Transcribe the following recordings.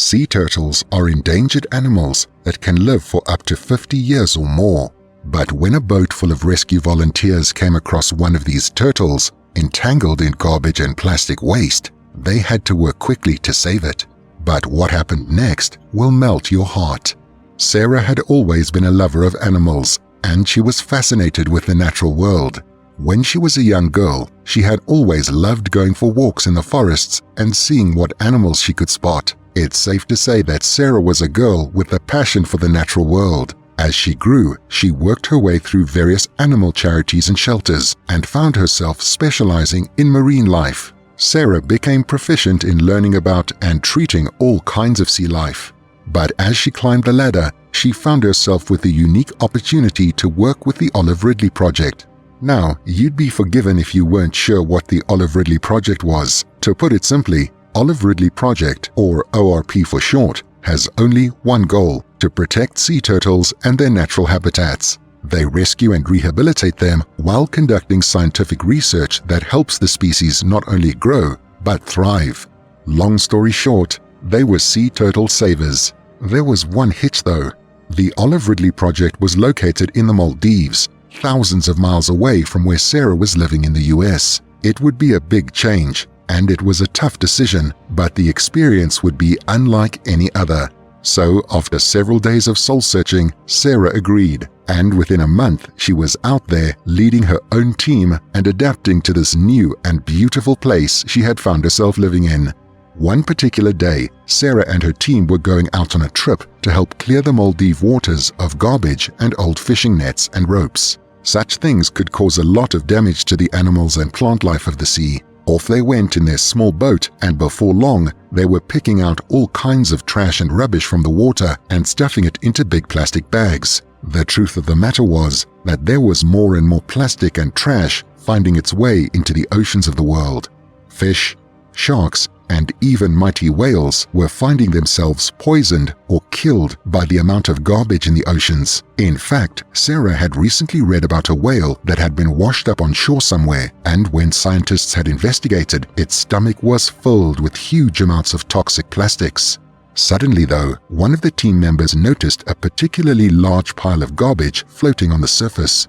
Sea turtles are endangered animals that can live for up to 50 years or more. But when a boat full of rescue volunteers came across one of these turtles, entangled in garbage and plastic waste, they had to work quickly to save it. But what happened next will melt your heart. Sarah had always been a lover of animals, and she was fascinated with the natural world. When she was a young girl, she had always loved going for walks in the forests and seeing what animals she could spot. It's safe to say that Sarah was a girl with a passion for the natural world. As she grew, she worked her way through various animal charities and shelters and found herself specializing in marine life. Sarah became proficient in learning about and treating all kinds of sea life. But as she climbed the ladder, she found herself with the unique opportunity to work with the Olive Ridley Project. Now, you'd be forgiven if you weren't sure what the Olive Ridley Project was. To put it simply, Olive Ridley Project, or ORP for short, has only one goal: to protect sea turtles and their natural habitats. They rescue and rehabilitate them while conducting scientific research that helps the species not only grow, but thrive. Long story short, they were sea turtle savers. There was one hitch though. The Olive Ridley Project was located in the Maldives, thousands of miles away from where Sarah was living in the US. It would be a big change, and it was a tough decision, but the experience would be unlike any other. So, after several days of soul-searching, Sarah agreed, and within a month she was out there leading her own team and adapting to this new and beautiful place she had found herself living in. One particular day, Sarah and her team were going out on a trip to help clear the Maldive waters of garbage and old fishing nets and ropes. Such things could cause a lot of damage to the animals and plant life of the sea. Off they went in their small boat, and before long, they were picking out all kinds of trash and rubbish from the water and stuffing it into big plastic bags. The truth of the matter was that there was more and more plastic and trash finding its way into the oceans of the world. Fish, sharks, and even mighty whales were finding themselves poisoned or killed by the amount of garbage in the oceans. In fact, Sarah had recently read about a whale that had been washed up on shore somewhere, and when scientists had investigated, its stomach was filled with huge amounts of toxic plastics. Suddenly though, one of the team members noticed a particularly large pile of garbage floating on the surface.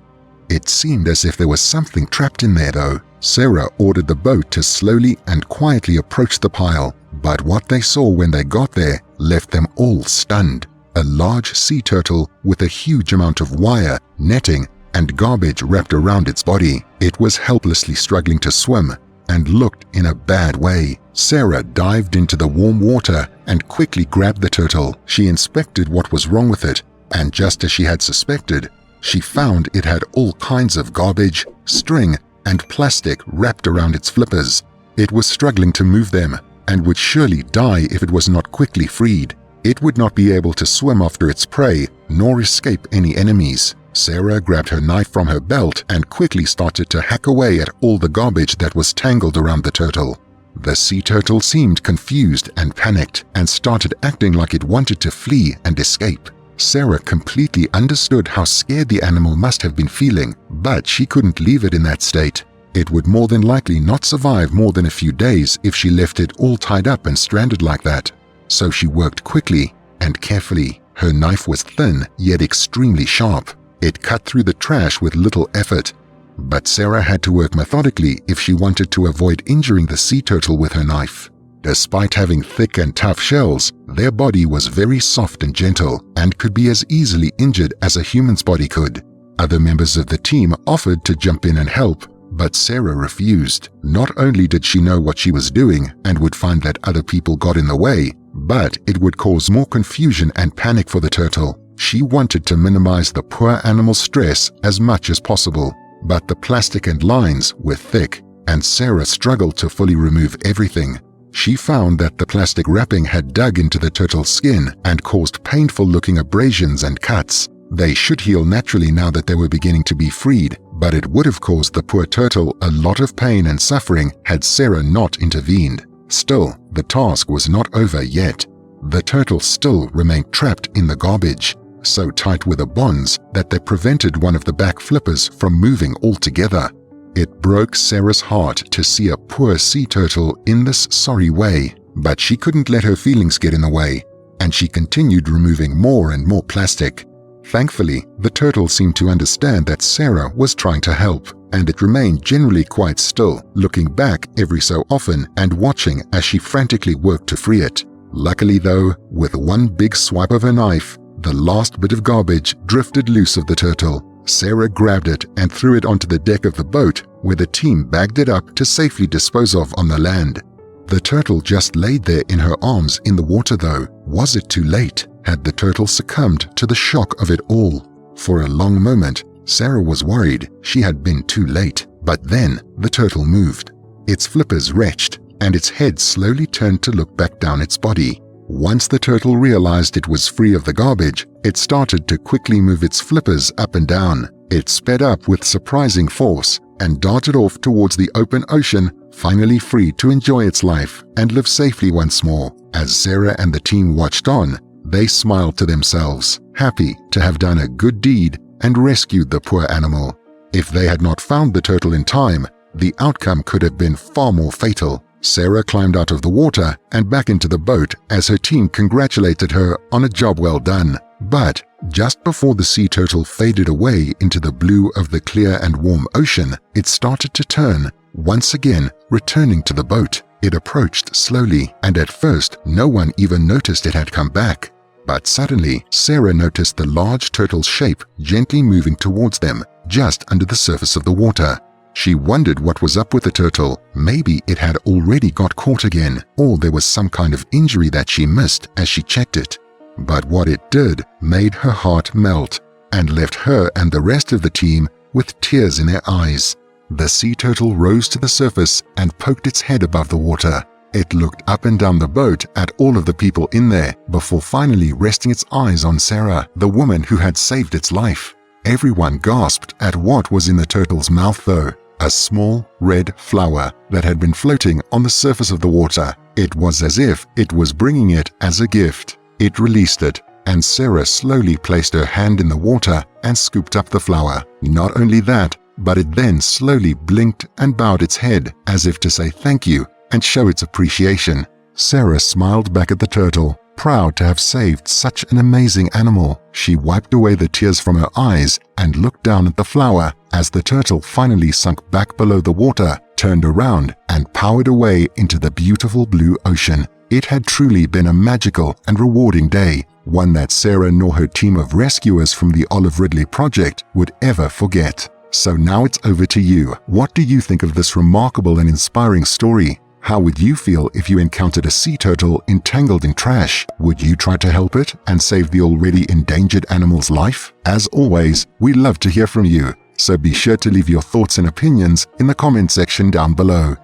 It seemed as if there was something trapped in there though. Sarah ordered the boat to slowly and quietly approach the pile, but what they saw when they got there left them all stunned. A large sea turtle with a huge amount of wire, netting, and garbage wrapped around its body. It was helplessly struggling to swim and looked in a bad way. Sarah dived into the warm water and quickly grabbed the turtle. She inspected what was wrong with it, and just as she had suspected, she found it had all kinds of garbage, string, and plastic wrapped around its flippers. It was struggling to move them and would surely die if it was not quickly freed. It would not be able to swim after its prey nor escape any enemies. Sarah grabbed her knife from her belt and quickly started to hack away at all the garbage that was tangled around the turtle. The sea turtle seemed confused and panicked and started acting like it wanted to flee and escape. Sarah completely understood how scared the animal must have been feeling, but she couldn't leave it in that state. It would more than likely not survive more than a few days if she left it all tied up and stranded like that. So she worked quickly and carefully. Her knife was thin yet extremely sharp. It cut through the trash with little effort. But Sarah had to work methodically if she wanted to avoid injuring the sea turtle with her knife. Despite having thick and tough shells, their body was very soft and gentle and could be as easily injured as a human's body could. Other members of the team offered to jump in and help, but Sarah refused. Not only did she know what she was doing and would find that other people got in the way, but it would cause more confusion and panic for the turtle. She wanted to minimize the poor animal's stress as much as possible, but the plastic and lines were thick, and Sarah struggled to fully remove everything. She found that the plastic wrapping had dug into the turtle's skin and caused painful-looking abrasions and cuts. They should heal naturally now that they were beginning to be freed, but it would have caused the poor turtle a lot of pain and suffering had Sarah not intervened. Still, the task was not over yet. The turtle still remained trapped in the garbage. So tight were the bonds that they prevented one of the back flippers from moving altogether. It broke Sarah's heart to see a poor sea turtle in this sorry way. But she couldn't let her feelings get in the way, and she continued removing more and more plastic. Thankfully, the turtle seemed to understand that Sarah was trying to help, and it remained generally quite still, looking back every so often and watching as she frantically worked to free it. Luckily though, with one big swipe of her knife, the last bit of garbage drifted loose of the turtle. Sarah grabbed it and threw it onto the deck of the boat, where the team bagged it up to safely dispose of on the land. The turtle just laid there in her arms in the water though. Was it too late? Had the turtle succumbed to the shock of it all? For a long moment, Sarah was worried she had been too late, but then the turtle moved. Its flippers retched, and its head slowly turned to look back down its body. Once the turtle realized it was free of the garbage, it started to quickly move its flippers up and down. It sped up with surprising force and darted off towards the open ocean, finally free to enjoy its life and live safely once more. As Sarah and the team watched on, they smiled to themselves, happy to have done a good deed and rescued the poor animal. If they had not found the turtle in time, the outcome could have been far more fatal. Sarah climbed out of the water and back into the boat as her team congratulated her on a job well done. But just before the sea turtle faded away into the blue of the clear and warm ocean, it started to turn, once again returning to the boat. It approached slowly, and at first no one even noticed it had come back. But suddenly, Sarah noticed the large turtle's shape gently moving towards them, just under the surface of the water. She wondered what was up with the turtle. Maybe it had already got caught again, or there was some kind of injury that she missed as she checked it. But what it did made her heart melt and left her and the rest of the team with tears in their eyes. The sea turtle rose to the surface and poked its head above the water. It looked up and down the boat at all of the people in there before finally resting its eyes on Sarah, the woman who had saved its life. Everyone gasped at what was in the turtle's mouth though. A small red flower that had been floating on the surface of the water. It was as if it was bringing it as a gift. It released it, and Sarah slowly placed her hand in the water and scooped up the flower. Not only that, but it then slowly blinked and bowed its head as if to say thank you and show its appreciation. Sarah smiled back at the turtle, proud to have saved such an amazing animal. She wiped away the tears from her eyes and looked down at the flower as the turtle finally sunk back below the water, turned around, and powered away into the beautiful blue ocean. It had truly been a magical and rewarding day, one that Sarah nor her team of rescuers from the Olive Ridley Project would ever forget. So now it's over to you. What do you think of this remarkable and inspiring story? How would you feel if you encountered a sea turtle entangled in trash? Would you try to help it and save the already endangered animal's life? As always, we love to hear from you, so be sure to leave your thoughts and opinions in the comment section down below.